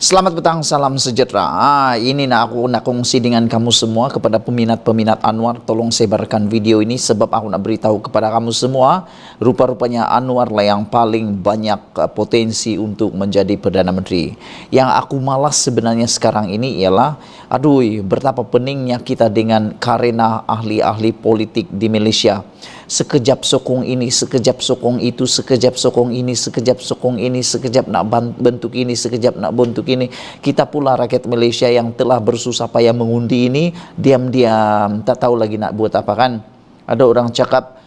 Selamat petang, salam sejahtera. Ini aku nak kongsi dengan kamu semua. Kepada peminat-peminat Anwar, tolong sebarkan video ini sebab aku nak beritahu kepada kamu semua, rupa-rupanya Anwar lah yang paling banyak potensi untuk menjadi Perdana Menteri. Yang aku malas sebenarnya sekarang ini ialah, betapa peningnya kita dengan karena ahli-ahli politik di Malaysia. Sekejap sokong ini, sekejap sokong itu, sekejap sokong ini, sekejap sokong ini, sekejap nak bentuk ini, sekejap nak bentuk ini. Kita pula rakyat Malaysia yang telah bersusah payah mengundi ini, diam-diam tak tahu lagi nak buat apa kan. Ada orang cakap,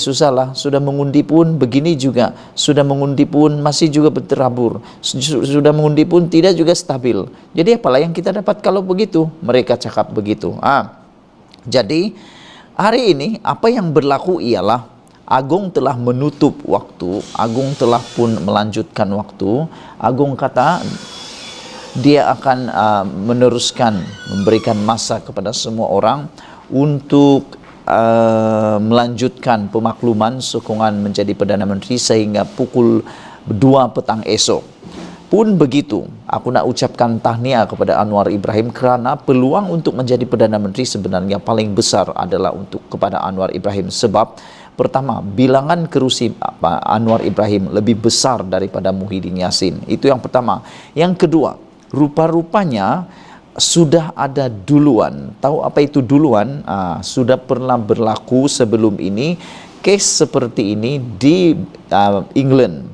susahlah, sudah mengundi pun begini juga, sudah mengundi pun masih juga berterabur, sudah mengundi pun tidak juga stabil. Jadi apalah yang kita dapat kalau begitu? Mereka cakap begitu. Jadi hari ini apa yang berlaku ialah Agong telah menutup waktu, Agong telah pun melanjutkan waktu. Agong kata dia akan meneruskan, memberikan masa kepada semua orang untuk melanjutkan pemakluman sokongan menjadi Perdana Menteri sehingga pukul 2 petang esok. Pun begitu, aku nak ucapkan tahniah kepada Anwar Ibrahim kerana peluang untuk menjadi Perdana Menteri sebenarnya paling besar adalah untuk kepada Anwar Ibrahim. Sebab pertama, bilangan kerusi Anwar Ibrahim lebih besar daripada Muhyiddin Yassin. Itu yang pertama. Yang kedua, rupa-rupanya sudah ada duluan. Tahu apa itu duluan? Sudah pernah berlaku sebelum ini kes seperti ini di England.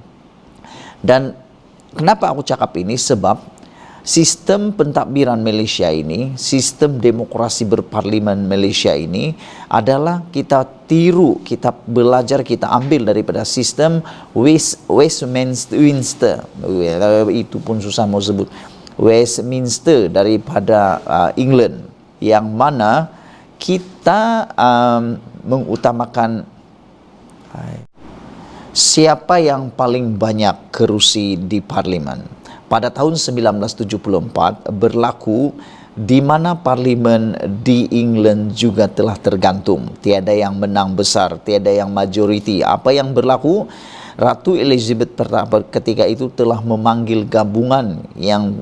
Dan kenapa aku cakap ini? Sebab sistem pentadbiran Malaysia ini, sistem demokrasi berparlimen Malaysia ini adalah kita tiru, kita belajar, kita ambil daripada sistem Westminster. Itu pun susah mau sebut. Westminster daripada England, yang mana kita mengutamakan siapa yang paling banyak kerusi di parlimen. Pada tahun 1974 berlaku di mana parlimen di England juga telah tergantung. Tiada yang menang besar, tiada yang majoriti. Apa yang berlaku? Ratu Elizabeth pertama ketika itu telah memanggil gabungan yang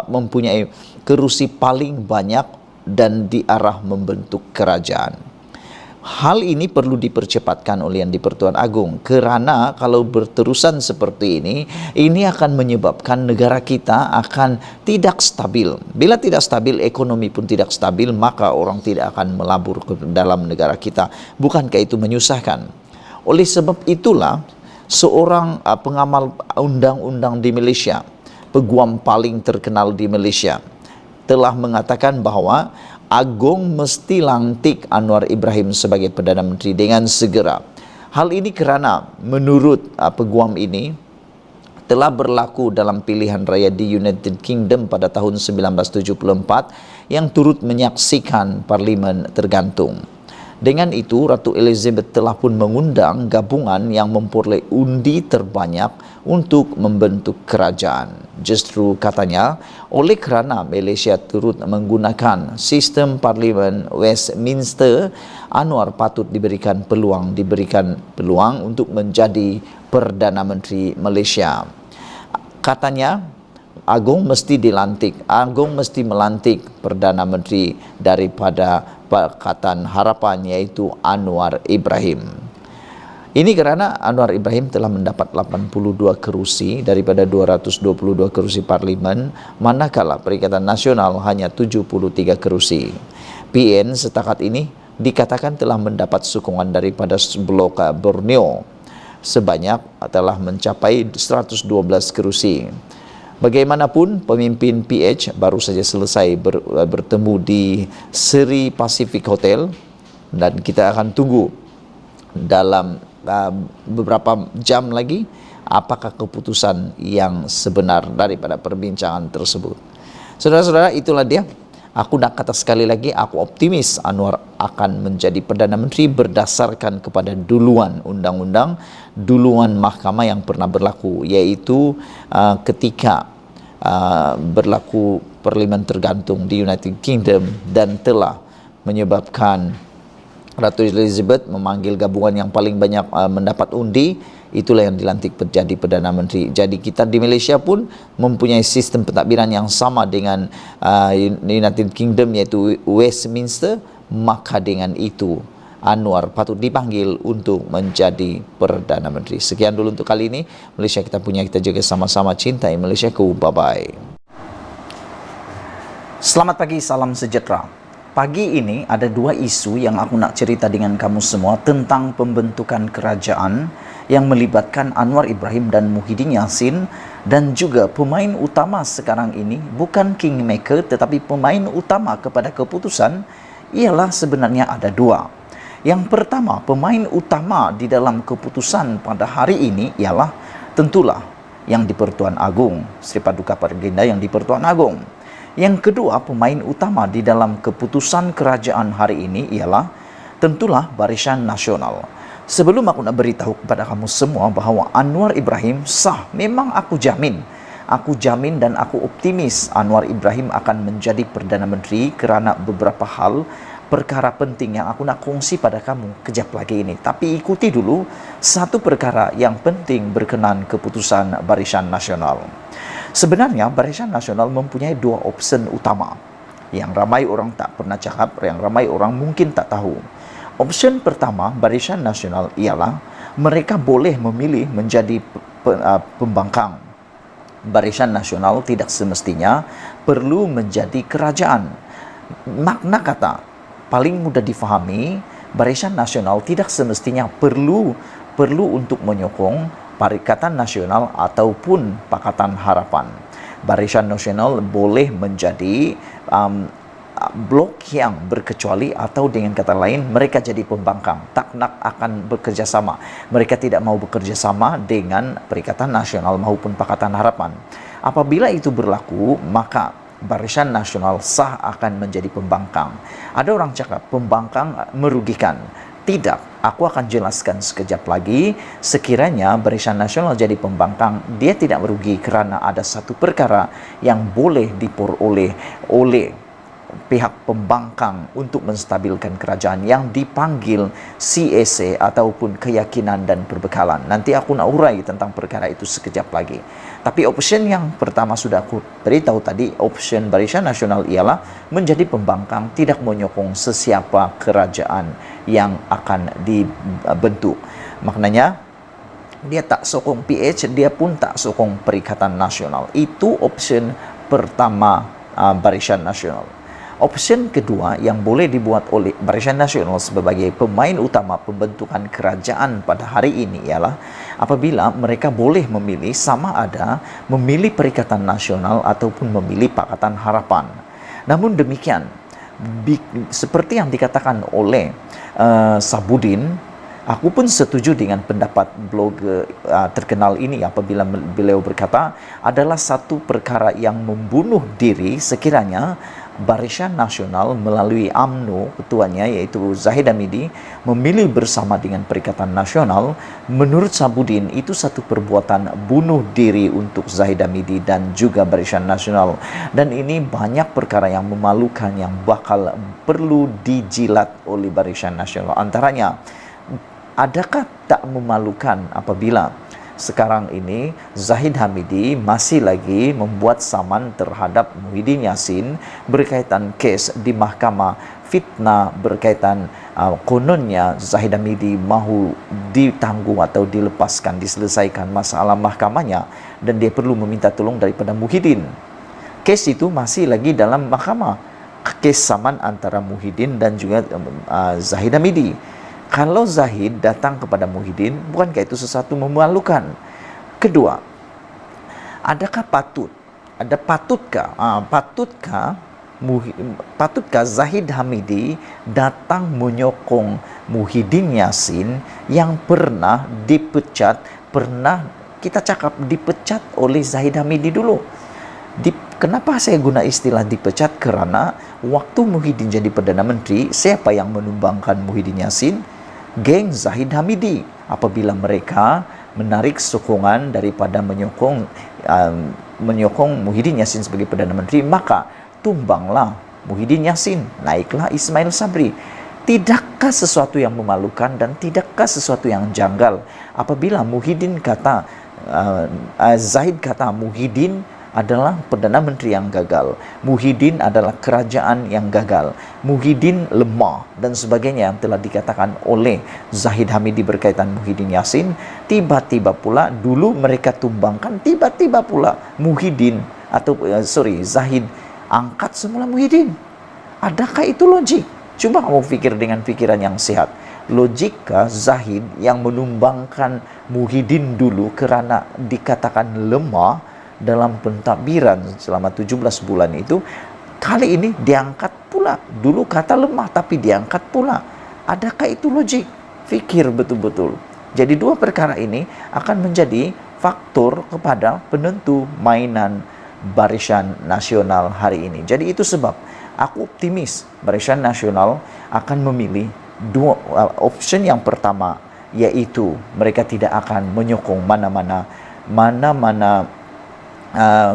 mempunyai kerusi paling banyak dan diarah membentuk kerajaan. Hal ini perlu dipercepatkan oleh Yang di-Pertuan Agong kerana kalau berterusan seperti ini akan menyebabkan negara kita akan tidak stabil. Bila tidak stabil, ekonomi pun tidak stabil, maka orang tidak akan melabur ke dalam negara kita. Bukankah itu menyusahkan? Oleh sebab itulah seorang pengamal undang-undang di Malaysia, peguam paling terkenal di Malaysia, telah mengatakan bahawa Agong mesti lantik Anwar Ibrahim sebagai Perdana Menteri dengan segera. Hal ini kerana menurut peguam ini telah berlaku dalam pilihan raya di United Kingdom pada tahun 1974 yang turut menyaksikan parlimen tergantung. Dengan itu, Ratu Elizabeth telah pun mengundang gabungan yang memperoleh undi terbanyak untuk membentuk kerajaan. Justru katanya, oleh kerana Malaysia turut menggunakan sistem parlimen Westminster, Anwar patut diberikan peluang untuk menjadi Perdana Menteri Malaysia. Katanya, Agong mesti melantik Perdana Menteri daripada Pakatan Harapan, iaitu Anwar Ibrahim. Ini kerana Anwar Ibrahim telah mendapat 82 kerusi daripada 222 kerusi parlimen, manakala Perikatan Nasional hanya 73 kerusi. PN setakat ini dikatakan telah mendapat sokongan daripada blok Borneo sebanyak telah mencapai 112 kerusi. Bagaimanapun, pemimpin PH baru saja selesai bertemu di Seri Pacific Hotel dan kita akan tunggu dalam beberapa jam lagi apakah keputusan yang sebenar daripada perbincangan tersebut. Saudara-saudara, itulah dia. Aku nak kata sekali lagi, aku optimis Anwar akan menjadi Perdana Menteri berdasarkan kepada duluan undang-undang, duluan mahkamah yang pernah berlaku, iaitu ketika berlaku parlimen tergantung di United Kingdom dan telah menyebabkan Ratu Elizabeth memanggil gabungan yang paling banyak mendapat undi, itulah yang dilantik menjadi Perdana Menteri. Jadi kita di Malaysia pun mempunyai sistem pentadbiran yang sama dengan United Kingdom, iaitu Westminster. Maka dengan itu Anwar patut dipanggil untuk menjadi Perdana Menteri. Sekian dulu untuk kali ini. Malaysia kita punya, kita jaga sama-sama, cintai Malaysiaku. Bye-bye. Selamat pagi, salam sejahtera. Pagi ini ada dua isu yang aku nak cerita dengan kamu semua tentang pembentukan kerajaan yang melibatkan Anwar Ibrahim dan Muhyiddin Yassin, dan juga pemain utama sekarang ini bukan kingmaker tetapi pemain utama kepada keputusan ialah sebenarnya ada dua. Yang pertama, pemain utama di dalam keputusan pada hari ini ialah tentulah yang di Pertuan Agong, Sri Paduka Baginda yang di Pertuan Agong. Yang kedua, pemain utama di dalam keputusan kerajaan hari ini ialah tentulah Barisan Nasional. Sebelum aku nak beritahu kepada kamu semua bahawa Anwar Ibrahim sah, memang aku jamin dan aku optimis Anwar Ibrahim akan menjadi Perdana Menteri kerana beberapa hal, perkara penting yang aku nak kongsi pada kamu kejap lagi ini. Tapi ikuti dulu satu perkara yang penting berkenaan keputusan Barisan Nasional. Sebenarnya Barisan Nasional mempunyai dua opsi utama yang ramai orang tak pernah cakap, yang ramai orang mungkin tak tahu. Opsi pertama Barisan Nasional ialah mereka boleh memilih menjadi pembangkang. Barisan Nasional tidak semestinya perlu menjadi kerajaan. Makna kata paling mudah difahami, Barisan Nasional tidak semestinya perlu untuk menyokong Perikatan Nasional ataupun Pakatan Harapan. Barisan Nasional boleh menjadi blok yang berkecuali, atau dengan kata lain mereka jadi pembangkang, tak nak akan bekerjasama. Mereka tidak mau bekerjasama dengan Perikatan Nasional maupun Pakatan Harapan. Apabila itu berlaku, maka Barisan Nasional sah akan menjadi pembangkang. Ada orang cakap pembangkang merugikan. Tidak, aku akan jelaskan sekejap lagi. Sekiranya Barisan Nasional jadi pembangkang, dia tidak merugi kerana ada satu perkara yang boleh diperoleh oleh pihak pembangkang untuk menstabilkan kerajaan yang dipanggil CSA ataupun keyakinan dan perbekalan. Nanti aku nak urai tentang perkara itu sekejap lagi. Tapi opsi yang pertama sudah aku beritahu tadi, opsi Barisan Nasional ialah menjadi pembangkang, tidak menyokong sesiapa kerajaan yang akan dibentuk. Maknanya dia tak sokong PH, dia pun tak sokong Perikatan Nasional. Itu opsi pertama Barisan Nasional. Opsi kedua yang boleh dibuat oleh Barisan Nasional sebagai pemain utama pembentukan kerajaan pada hari ini ialah apabila mereka boleh memilih sama ada memilih Perikatan Nasional ataupun memilih Pakatan Harapan. Namun demikian, seperti yang dikatakan oleh Sabudin, aku pun setuju dengan pendapat blogger terkenal ini apabila beliau berkata adalah satu perkara yang membunuh diri sekiranya Barisan Nasional melalui UMNO, ketuanya iaitu Zahid Hamidi, memilih bersama dengan Perikatan Nasional. Menurut Sabudin, itu satu perbuatan bunuh diri untuk Zahid Hamidi dan juga Barisan Nasional. Dan ini banyak perkara yang memalukan yang bakal perlu dijilat oleh Barisan Nasional. Antaranya, adakah tak memalukan apabila sekarang ini Zahid Hamidi masih lagi membuat saman terhadap Muhyiddin Yassin berkaitan kes di mahkamah fitnah berkaitan kononnya Zahid Hamidi mahu ditanggung atau dilepaskan, diselesaikan masalah mahkamahnya dan dia perlu meminta tolong daripada Muhyiddin. Kes itu masih lagi dalam mahkamah, kes saman antara Muhyiddin dan juga Zahid Hamidi. Kalau Zahid datang kepada Muhyiddin, bukankah itu sesuatu memalukan? Kedua, patutkah Zahid Hamidi datang menyokong Muhyiddin Yassin yang pernah dipecat, kita cakap dipecat oleh Zahid Hamidi dulu. Kenapa saya guna istilah dipecat? Kerana waktu Muhyiddin jadi Perdana Menteri, siapa yang menumbangkan Muhyiddin Yassin? Geng Zahid Hamidi. Apabila mereka menarik sokongan daripada menyokong Muhyiddin Yassin sebagai Perdana Menteri, maka tumbanglah Muhyiddin Yassin, naiklah Ismail Sabri. Tidakkah sesuatu yang memalukan dan tidakkah sesuatu yang janggal apabila Zahid kata Muhyiddin adalah Perdana Menteri yang gagal, Muhyiddin adalah kerajaan yang gagal, Muhyiddin lemah dan sebagainya yang telah dikatakan oleh Zahid Hamidi berkaitan Muhyiddin Yassin. Tiba-tiba pula dulu mereka tumbangkan, tiba-tiba pula Zahid angkat semula Muhyiddin. Adakah itu logik? Coba kamu pikir dengan pikiran yang sehat. Logikah Zahid yang menumbangkan Muhyiddin dulu karena dikatakan lemah dalam pentadbiran selama 17 bulan itu, kali ini diangkat pula? Dulu kata lemah tapi diangkat pula. Adakah itu logik? Fikir betul-betul. Jadi dua perkara ini akan menjadi faktor kepada penentu mainan Barisan Nasional hari ini. Jadi itu sebab aku optimis Barisan Nasional akan memilih dua option. Yang pertama yaitu mereka tidak akan menyokong mana-mana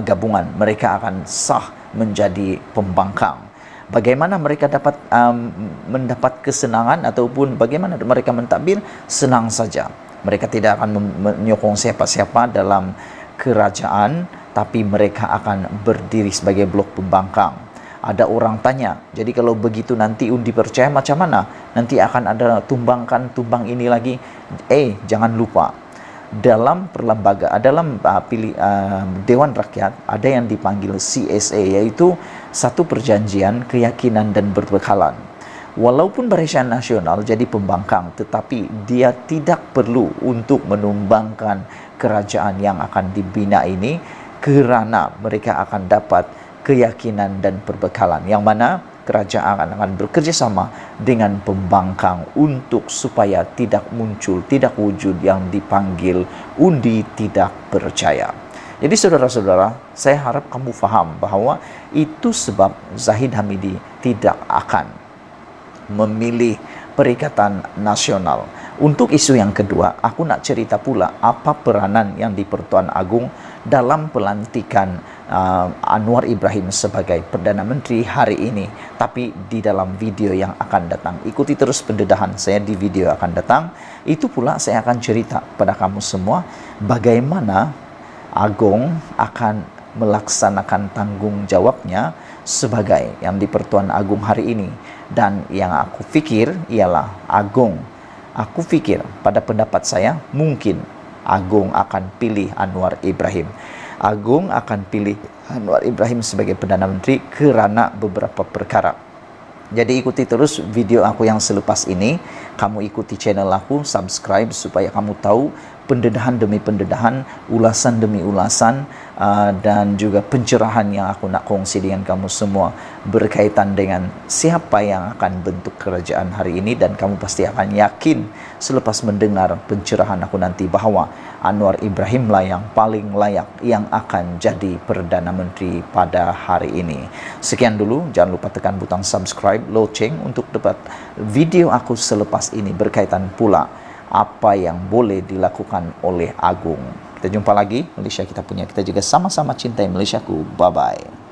gabungan, mereka akan sah menjadi pembangkang. Bagaimana mereka dapat mendapat kesenangan ataupun bagaimana mereka mentadbir? Senang saja. Mereka tidak akan menyokong siapa-siapa dalam kerajaan, tapi mereka akan berdiri sebagai blok pembangkang. Ada orang tanya, jadi kalau begitu nanti undi percaya macam mana? Nanti akan ada tumbang ini lagi. Jangan lupa, dalam Dewan Rakyat ada yang dipanggil CSA, yaitu satu perjanjian keyakinan dan berbekalan. Walaupun Barisan Nasional jadi pembangkang, tetapi dia tidak perlu untuk menumbangkan kerajaan yang akan dibina ini, kerana mereka akan dapat keyakinan dan perbekalan, yang mana kerajaan akan bekerja sama dengan pembangkang untuk supaya tidak muncul, tidak wujud yang dipanggil undi tidak percaya. Jadi saudara-saudara, saya harap kamu faham bahwa itu sebab Zahid Hamidi tidak akan memilih Perikatan Nasional. Untuk isu yang kedua, aku nak cerita pula apa peranan yang di Pertuan Agong dalam pelantikan Anwar Ibrahim sebagai Perdana Menteri hari ini. Tapi di dalam video yang akan datang, ikuti terus pendedahan saya di video akan datang. Itu pula saya akan cerita pada kamu semua bagaimana Agong akan melaksanakan tanggung jawabnya sebagai yang di Pertuan Agong hari ini. Dan yang aku fikir ialah aku fikir pada pendapat saya mungkin Agong akan pilih Anwar Ibrahim. Agong akan pilih Anwar Ibrahim sebagai Perdana Menteri kerana beberapa perkara. Jadi ikuti terus video aku yang selepas ini. Kamu ikuti channel aku, subscribe supaya kamu tahu pendedahan demi pendedahan, ulasan demi ulasan, dan juga pencerahan yang aku nak kongsi dengan kamu semua berkaitan dengan siapa yang akan bentuk kerajaan hari ini. Dan kamu pasti akan yakin selepas mendengar pencerahan aku nanti bahwa Anwar Ibrahim lah yang paling layak yang akan jadi Perdana Menteri pada hari ini. Sekian dulu, jangan lupa tekan butang subscribe, loceng untuk dapat video aku selepas ini berkaitan pula apa yang boleh dilakukan oleh Agong. Kita jumpa lagi. Malaysia kita punya, kita juga sama-sama cintai Malaysiaku. Bye-bye.